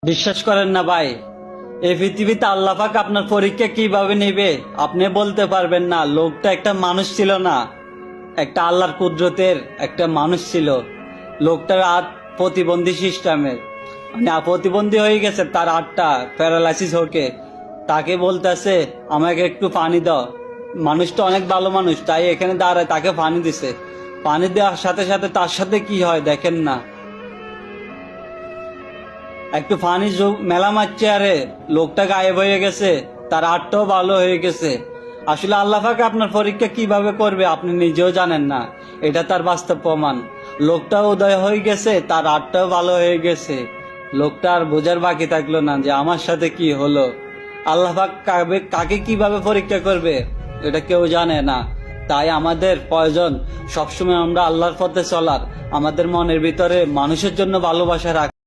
বিশ্বাস করেন না ভাই, এই পৃথিবীতে আল্লাহ পাক আপনার পরীক্ষা কিভাবে নেবে আপনি বলতে পারবেন না। লোকটা একটা মানুষ ছিল না, একটা আল্লাহর কুদরতের একটা মানুষ ছিল। লোকটার হাত প্রতিবন্ধী সিস্টেমের, মানে প্রতিবন্ধী হয়ে গেছে, তার হাতটা প্যারালাইসিস হকে। তাকে বলতেছে আমাকে একটু পানি দাও। মানুষটা অনেক ভালো মানুষ, তাই এখানে দাঁড়ায় তাকে পানি দিছে। পানি দেওয়ার সাথে সাথে তার সাথে কি হয় দেখেন না, একটু পানি মেলা মারছে, আরে লোকটা গায়েব হয়ে গেছে, তার হাতটাও ভালো হয়ে গেছে। আসলে আল্লাহ পাক আপনার পরীক্ষা কিভাবে করবে আপনি নিজেও জানেন না, এটা তার বাস্তব প্রমাণ। লোকটাও উদয় হয়ে গেছে, তার হাতটাও ভালো হয়ে গেছে। লোকটা আর বোঝার বাকি থাকলো না যে আমার সাথে কি হলো। আল্লাহ পাক কাকে কিভাবে পরীক্ষা করবে এটা কেউ জানে না। তাই আমাদের প্রয়োজন সবসময় আমরা আল্লাহর পথে চলার, আমাদের মনের ভিতরে মানুষের জন্য ভালোবাসা রাখা।